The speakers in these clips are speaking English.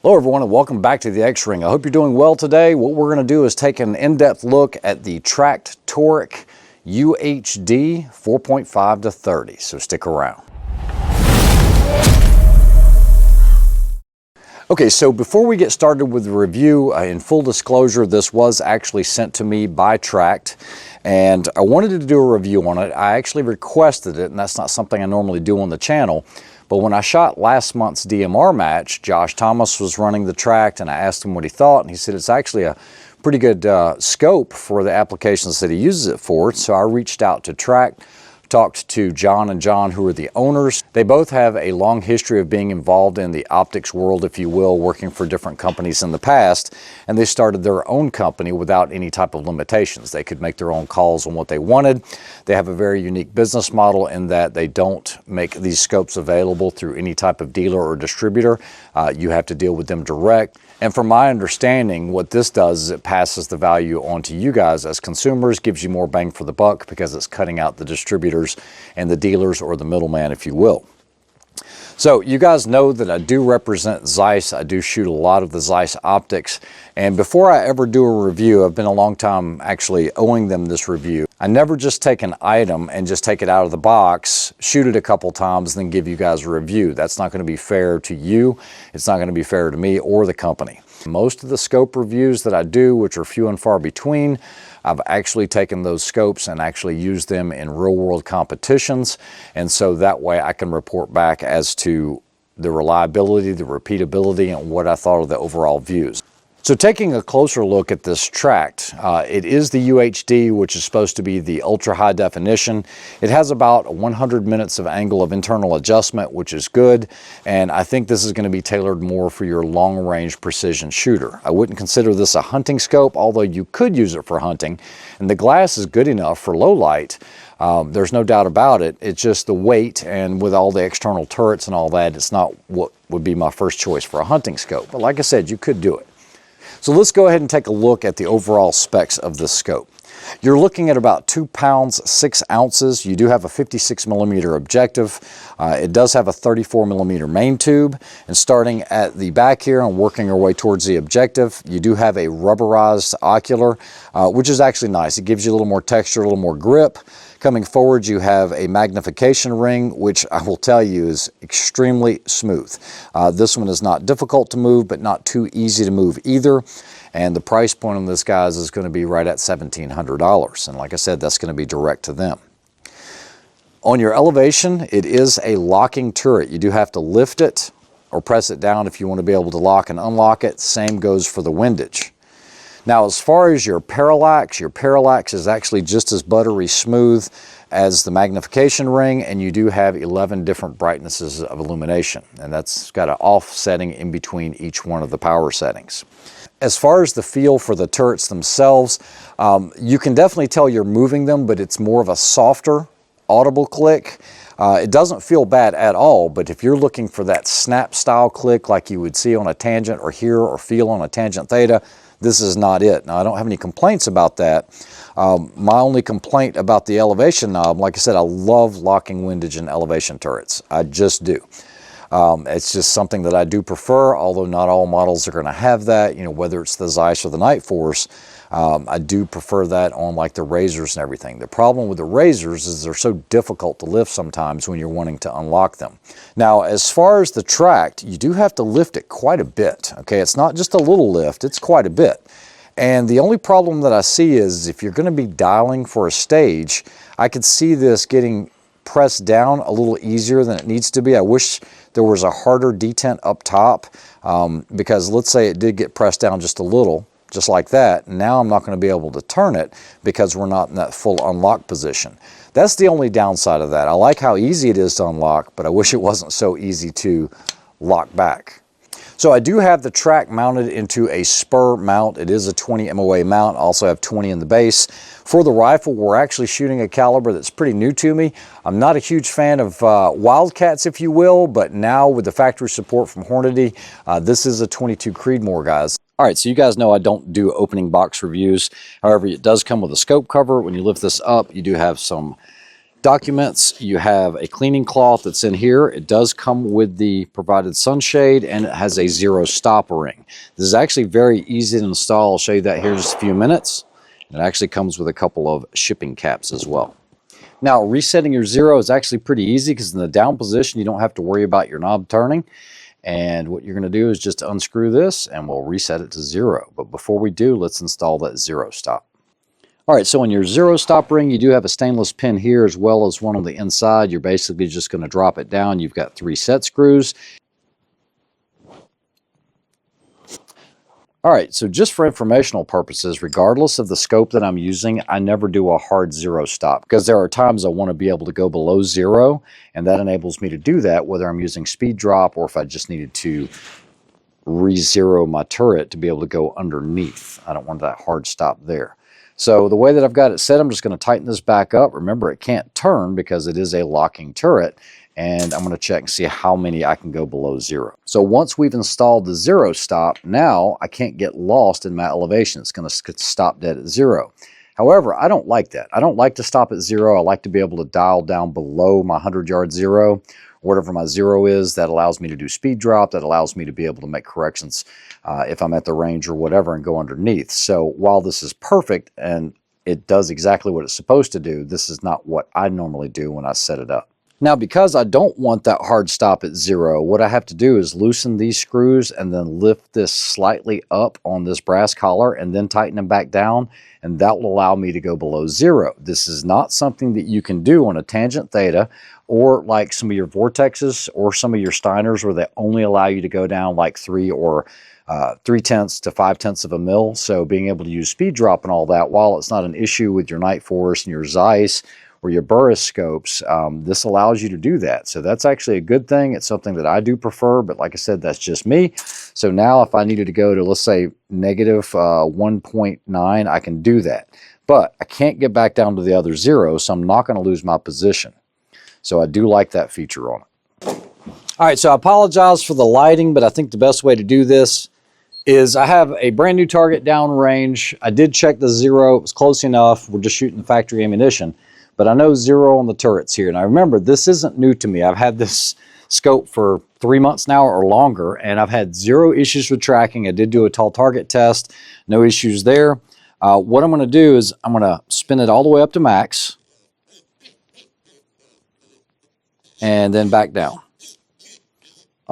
Hello everyone and welcome back to the X-Ring. I hope you're doing well today. What we're going to do is take an in-depth look at the Tract Toric UHD 4.5 to 30, so stick around. Okay, so before we get started with the review, in full disclosure, this was actually sent to me by Tract, and I wanted to do a review on it. I actually requested it, and that's not something I normally do on the channel. But when I shot last month's DMR match, Josh Thomas was running the Tract, and I asked him what he thought, and he said it's actually a pretty good scope for the applications that he uses it for. So I reached out to Tract, talked to John and John, who are the owners. They both have a long history of being involved in the optics world, if you will, working for different companies in the past, and they started their own company without any type of limitations. They could make their own calls on what they wanted. They have a very unique business model in that they don't make these scopes available through any type of dealer or distributor. You have to deal with them direct. And from my understanding, what this does is it passes the value on to you guys as consumers, gives you more bang for the buck because it's cutting out the distributors and the dealers, or the middleman, if you will. So you guys know that I do represent Zeiss. I do shoot a lot of the Zeiss optics. And before I ever do a review, I've been a long time actually owing them this review. I never just take an item and just take it out of the box, shoot it a couple times, then give you guys a review. That's not going to be fair to you. It's not going to be fair to me or the company. Most of the scope reviews that I do, which are few and far between, I've actually taken those scopes and actually used them in real world competitions. And so that way I can report back as to the reliability, the repeatability, and what I thought of the overall views. So taking a closer look at this Tract, it is the UHD, which is supposed to be the ultra high definition. It has about 100 minutes of angle of internal adjustment, which is good. And I think this is going to be tailored more for your long range precision shooter. I wouldn't consider this a hunting scope, although you could use it for hunting. And the glass is good enough for low light. There's no doubt about it. It's just the weight, and with all the external turrets and all that, it's not what would be my first choice for a hunting scope. But like I said, you could do it. So let's go ahead and take a look at the overall specs of this scope. You're looking at about 2 pounds, 6 ounces. You do have a 56 millimeter objective. It does have a 34 millimeter main tube. And starting at the back here and working our way towards the objective, you do have a rubberized ocular, which is actually nice. It gives you a little more texture, a little more grip. Coming forward, you have a magnification ring, which I will tell you is extremely smooth. This one is not difficult to move, but not too easy to move either. And the price point on this, guys, is going to be right at $1,700. And like I said, that's going to be direct to them. On your elevation, it is a locking turret. You do have to lift it or press it down if you want to be able to lock and unlock it. Same goes for the windage. Now, as far as your parallax is actually just as buttery smooth as the magnification ring, and you do have 11 different brightnesses of illumination, and that's got an off setting in between each one of the power settings. As far as the feel for the turrets themselves, you can definitely tell you're moving them, but it's more of a softer, audible click. It doesn't feel bad at all, but if you're looking for that snap style click like you would see on a tangent or hear or feel on a tangent theta, this is not it. Now, I don't have any complaints about that. My only complaint about the elevation knob, like I said, I love locking windage and elevation turrets. I just do. It's just something that I do prefer, although not all models are going to have that, you know, whether it's the Zeiss or the Night Force. I do prefer that on like the razors and everything. The problem with the razors is they're so difficult to lift sometimes when you're wanting to unlock them. Now, as far as the Tract, you do have to lift it quite a bit. Okay, it's not just a little lift, it's quite a bit. And the only problem that I see is if you're going to be dialing for a stage, I could see this getting pressed down a little easier than it needs to be. I wish there was a harder detent up top, because let's say it did get pressed down just a little, just like that. Now I'm not going to be able to turn it because we're not in that full unlock position. That's the only downside of that. I like how easy it is to unlock, but I wish it wasn't so easy to lock back. So I do have the Tract mounted into a spur mount. It is a 20 MOA mount. I also have 20 in the base. For the rifle, we're actually shooting a caliber that's pretty new to me. I'm not a huge fan of Wildcats, if you will, but now with the factory support from Hornady, this is a 22 Creedmoor, guys. All right, so you guys know I don't do opening box reviews. However, it does come with a scope cover. When you lift this up, you do have some documents, you have a cleaning cloth that's in here. It does come with the provided sunshade, and it has a 0 stop ring. This is actually very easy to install. I'll show you that here in just a few minutes. It actually comes with a couple of shipping caps as well. Now, resetting your 0 is actually pretty easy because in the down position, you don't have to worry about your knob turning. And what you're going to do is just unscrew this and we'll reset it to 0. But before we do, let's install that 0 stop. All right, so in your 0 stop ring, you do have a stainless pin here as well as one on the inside. You're basically just going to drop it down. You've got 3 set screws. All right, so just for informational purposes, regardless of the scope that I'm using, I never do a hard 0 stop because there are times I want to be able to go below 0, and that enables me to do that whether I'm using speed drop or if I just needed to re-zero my turret to be able to go underneath. I don't want that hard stop there. So the way that I've got it set, I'm just going to tighten this back up. Remember, it can't turn because it is a locking turret. And I'm going to check and see how many I can go below 0. So once we've installed the 0 stop, now I can't get lost in my elevation. It's going to stop dead at 0. However, I don't like that. I don't like to stop at 0. I like to be able to dial down below my 100-yard 0, whatever my 0 is. That allows me to do speed drop. That allows me to be able to make corrections if I'm at the range or whatever and go underneath. So while this is perfect and it does exactly what it's supposed to do, this is not what I normally do when I set it up. Now, because I don't want that hard stop at 0, what I have to do is loosen these screws and then lift this slightly up on this brass collar and then tighten them back down, and that will allow me to go below 0. This is not something that you can do on a tangent theta or like some of your vortexes or some of your Steiners where they only allow you to go down like 3 or 3/10 to 5/10 of a mil. So being able to use speed drop and all that, while it's not an issue with your Night Force and your Zeiss or your Burris scopes, this allows you to do that. So that's actually a good thing. It's something that I do prefer, but like I said, that's just me. So now if I needed to go to, let's say, negative 1.9, I can do that. But I can't get back down to the other 0, so I'm not going to lose my position. So I do like that feature on it. All right, so I apologize for the lighting, but I think the best way to do this is I have a brand new target downrange. I did check the 0. It was close enough. We're just shooting the factory ammunition. But I know 0 on the turrets here. And I remember, this isn't new to me. I've had this scope for 3 months now or longer, and I've had 0 issues with tracking. I did do a tall target test. No issues there. What I'm going to do is I'm going to spin it all the way up to max and then back down.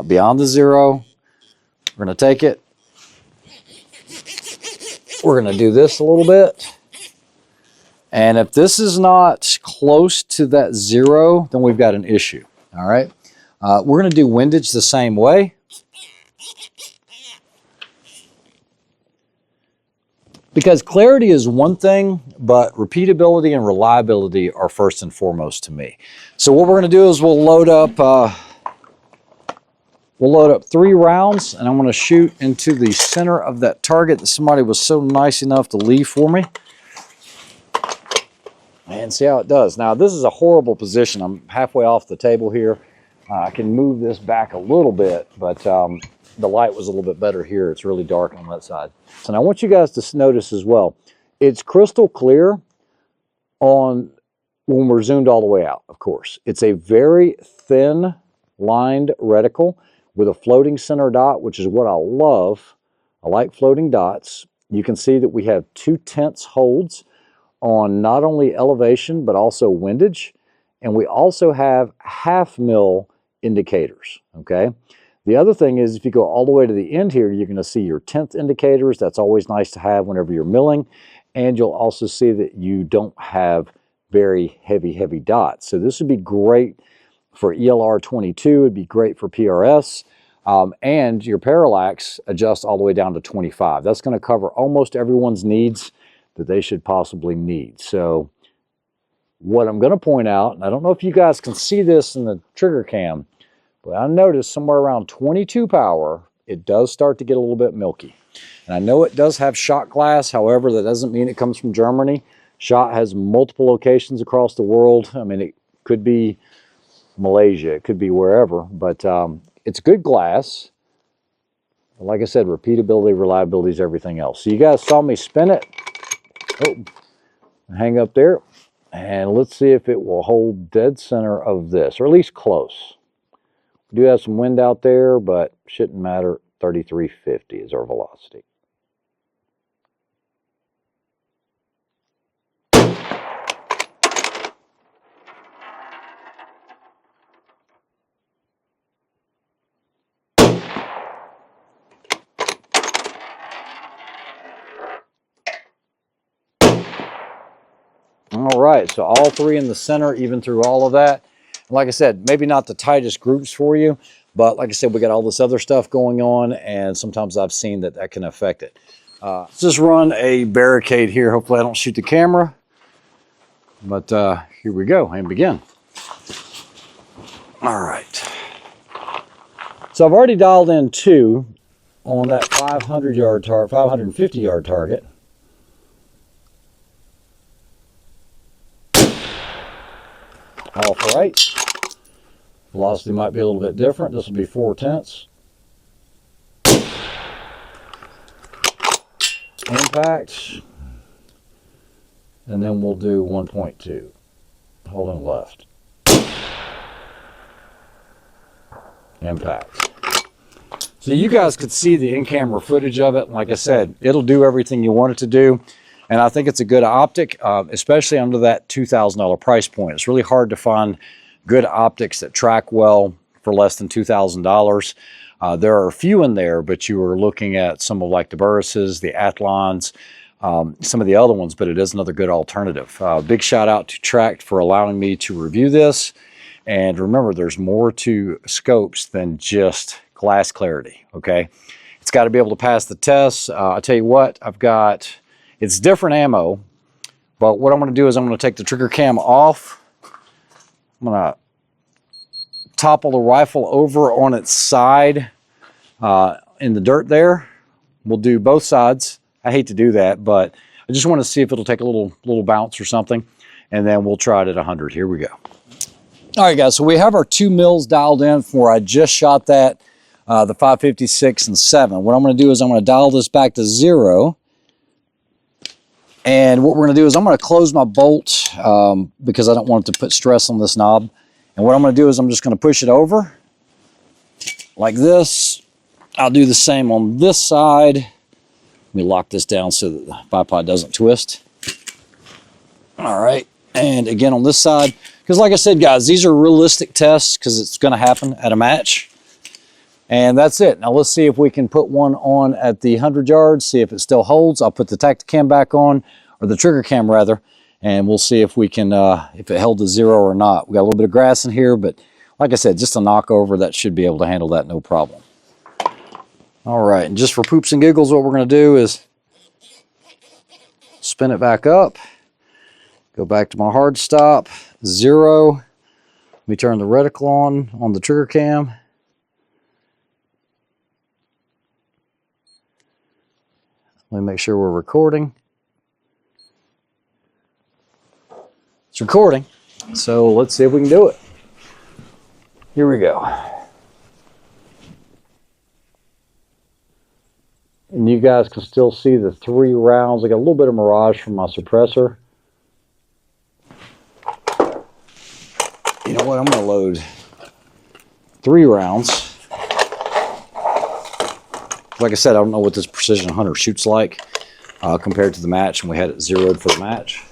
Beyond the 0, we're going to take it. We're going to do this a little bit. And if this is not close to that 0, then we've got an issue. All right. We're going to do windage the same way. Because clarity is one thing, but repeatability and reliability are first and foremost to me. So what we're going to do is we'll load up 3 rounds, and I'm going to shoot into the center of that target that somebody was so nice enough to leave for me. And see how it does. Now, this is a horrible position. I'm halfway off the table here. I can move this back a little bit, but the light was a little bit better here. It's really dark on that side. So now I want you guys to notice as well, it's crystal clear on when we're zoomed all the way out, of course. It's a very thin lined reticle with a floating center dot, which is what I love. I like floating dots. You can see that we have 2/10 holds on not only elevation, but also windage. And we also have 1/2 mil indicators, okay? The other thing is if you go all the way to the end here, you're gonna see your 10th indicators. That's always nice to have whenever you're milling. And you'll also see that you don't have very heavy dots. So this would be great for ELR 22, it'd be great for PRS. And your parallax adjusts all the way down to 25. That's gonna cover almost everyone's needs that they should possibly need. So what I'm going to point out, and I don't know if you guys can see this in the trigger cam, but I noticed somewhere around 22 power, it does start to get a little bit milky. And I know it does have shot glass. However, that doesn't mean it comes from Germany. Shot has multiple locations across the world. I mean, it could be Malaysia, it could be wherever, but it's good glass. Like I said, repeatability, reliability is everything else. So you guys saw me spin it. Oh, hang up there. And let's see if it will hold dead center of this, or at least close. We do have some wind out there, but shouldn't matter. 3350 is our velocity. All right, so all three in the center, even through all of that. Like I said, maybe not the tightest groups for you, but like I said, we got all this other stuff going on, and sometimes I've seen that that can affect it. Let's just run a barricade here. Hopefully I don't shoot the camera, but here we go and begin. All right. So I've already dialed in 2 on that 500-yard target, 550-yard target. Off right. Velocity might be a little bit different. This will be 4/10. Impact. And then we'll do 1.2. Holding left. Impact. So you guys could see the in-camera footage of it. Like I said, it'll do everything you want it to do. And I think it's a good optic, especially under that $2,000 price point. It's really hard to find good optics that track well for less than $2,000. There are a few in there, but you are looking at some of like the Burris's, the Athlons, some of the other ones, but it is another good alternative. Big shout out to Tract for allowing me to review this. And remember, there's more to scopes than just glass clarity, okay? It's got to be able to pass the tests. I'll tell you what, it's different ammo, but what I'm going to do is I'm going to take the trigger cam off. I'm going to topple the rifle over on its side in the dirt there. We'll do both sides. I hate to do that, but I just want to see if it'll take a little bounce or something, and then we'll try it at 100. Here we go. All right, guys, so we have our 2 mils dialed in from where I just shot that, the 556 and 7. What I'm going to do is I'm going to dial this back to 0. And what we're going to do is I'm going to close my bolt because I don't want it to put stress on this knob. And what I'm going to do is I'm just going to push it over like this. I'll do the same on this side. Let me lock this down so that the bipod doesn't twist. All right. And again on this side, because like I said, guys, these are realistic tests because it's going to happen at a match. And that's it. Now let's see if we can put one on at the 100 yards, see if it still holds. I'll put the Tacticam back on, or the trigger cam rather, and we'll see if we can, if it held to 0 or not. We got a little bit of grass in here, but like I said, just a knockover, that should be able to handle that no problem. All right, and just for poops and giggles, what we're going to do is spin it back up, go back to my hard stop, 0. Let me turn the reticle on the trigger cam. Let me make sure we're recording. It's recording, so let's see if we can do it. Here we go. And you guys can still see the 3 rounds. I got a little bit of mirage from my suppressor. You know what, I'm going to load 3 rounds. Like I said, I don't know what this Precision Hunter shoots like compared to the match, and we had it zeroed for the match.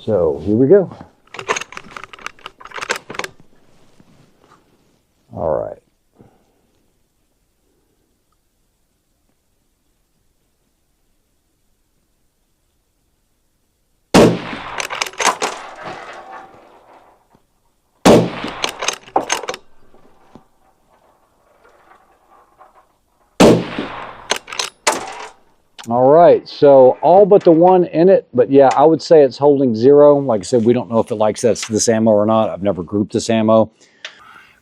So here we go. All right. All right, so all but the one in it, but yeah, I would say it's holding 0. Like I said, we don't know if it likes this ammo or not. I've never grouped this ammo.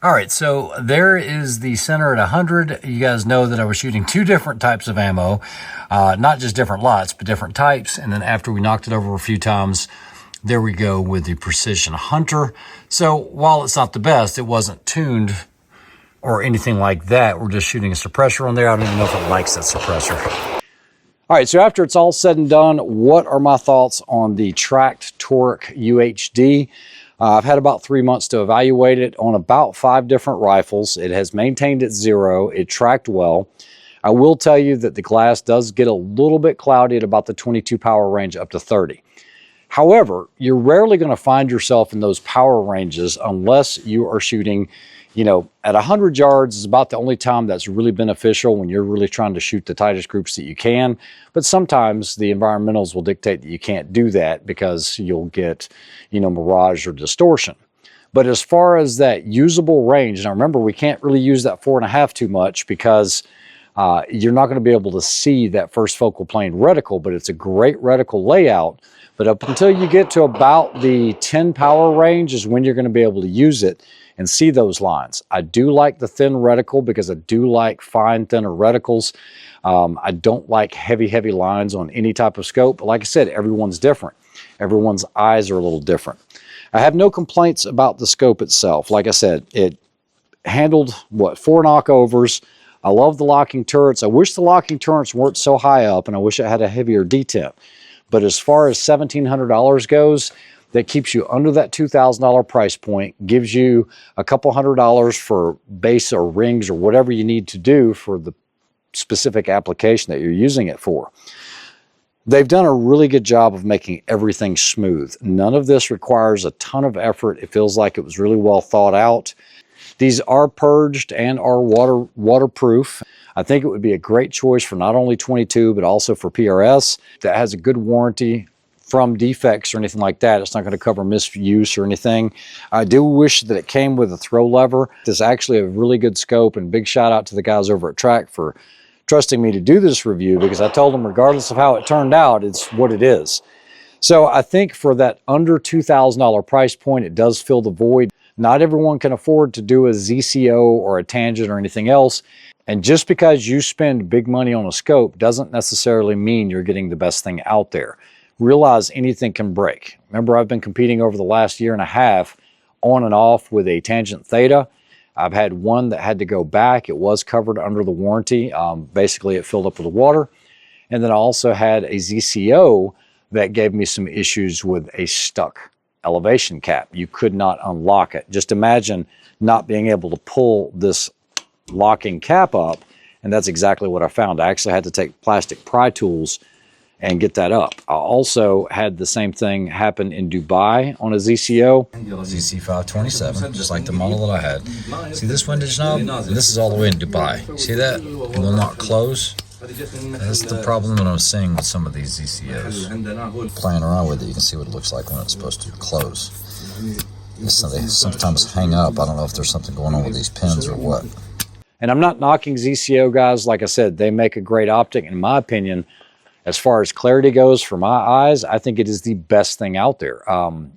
All right, so there is the center at 100. You guys know that I was shooting 2 different types of ammo, not just different lots, but different types. And then after we knocked it over a few times, there we go with the Precision Hunter. So while it's not the best, it wasn't tuned or anything like that. We're just shooting a suppressor on there. I don't even know if it likes that suppressor. All right, so after it's all said and done, what are my thoughts on the Tract Toric UHD? I've had about 3 months to evaluate it on about 5 different rifles. It has maintained its 0. It tracked well. I will tell you that the glass does get a little bit cloudy at about the 22 power range up to 30. However, you're rarely going to find yourself in those power ranges unless you are shooting, at 100 yards is about the only time that's really beneficial, when you're really trying to shoot the tightest groups that you can. But sometimes the environmentals will dictate that you can't do that because you'll get, mirage or distortion. But as far as that usable range, now remember, we can't really use that 4.5 too much because you're not going to be able to see that first focal plane reticle, but it's a great reticle layout. But up until you get to about the 10 power range is when you're going to be able to use it and see those lines. I do like the thin reticle because I do like fine, thinner reticles. I don't like heavy lines on any type of scope. But like I said, everyone's different. Everyone's eyes are a little different. I have no complaints about the scope itself. Like I said, it handled, 4 knockovers. I love the locking turrets. I wish the locking turrets weren't so high up, and I wish it had a heavier detent. But as far as $1,700 goes, that keeps you under that $2,000 price point, gives you a couple $100 for base or rings or whatever you need to do for the specific application that you're using it for. They've done a really good job of making everything smooth. None of this requires a ton of effort. It feels like it was really well thought out. These are purged and are waterproof. I think it would be a great choice for not only 22, but also for PRS that has a good warranty from defects or anything like that. It's not going to cover misuse or anything. I do wish that it came with a throw lever. This is actually a really good scope, and big shout out to the guys over at Tract for trusting me to do this review, because I told them regardless of how it turned out, it's what it is. So I think for that under $2,000 price point, it does fill the void. Not everyone can afford to do a ZCO or a tangent or anything else. And just because you spend big money on a scope doesn't necessarily mean you're getting the best thing out there. Realize anything can break. Remember, I've been competing over the last 1.5 years on and off with a tangent theta. I've had one that had to go back. It was covered under the warranty. Basically, it filled up with water. And then I also had a ZCO that gave me some issues with a stuck elevation cap. You could not unlock it. Just imagine not being able to pull this locking cap up, and that's exactly what I found. I actually had to take plastic pry tools and get that up. I also had the same thing happen in Dubai on a ZCO. ZC527, just like the model that I had. See this windage knob? And this is all the way in Dubai. See that? It will not close. That's the problem that I'm seeing with some of these ZCOs. Playing around with it, you can see what it looks like when it's supposed to close. So they sometimes hang up. I don't know if there's something going on with these pins or what. And I'm not knocking ZCO guys. Like I said, they make a great optic. In my opinion, as far as clarity goes for my eyes, I think it is the best thing out there.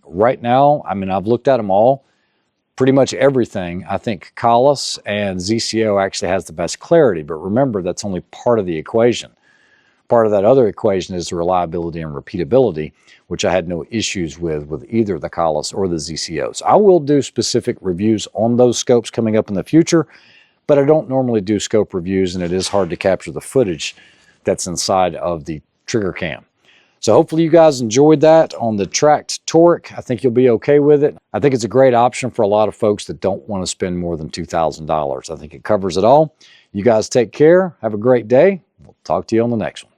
Right now, I mean, I've looked at them all. Pretty much everything. I think Collis and ZCO actually has the best clarity, but remember, that's only part of the equation. Part of that other equation is the reliability and repeatability, which I had no issues with either the Collis or the ZCOs. I will do specific reviews on those scopes coming up in the future, but I don't normally do scope reviews, and it is hard to capture the footage that's inside of the trigger cam. So hopefully you guys enjoyed that on the Tract Toric. I think you'll be okay with it. I think it's a great option for a lot of folks that don't want to spend more than $2,000. I think it covers it all. You guys take care. Have a great day. We'll talk to you on the next one.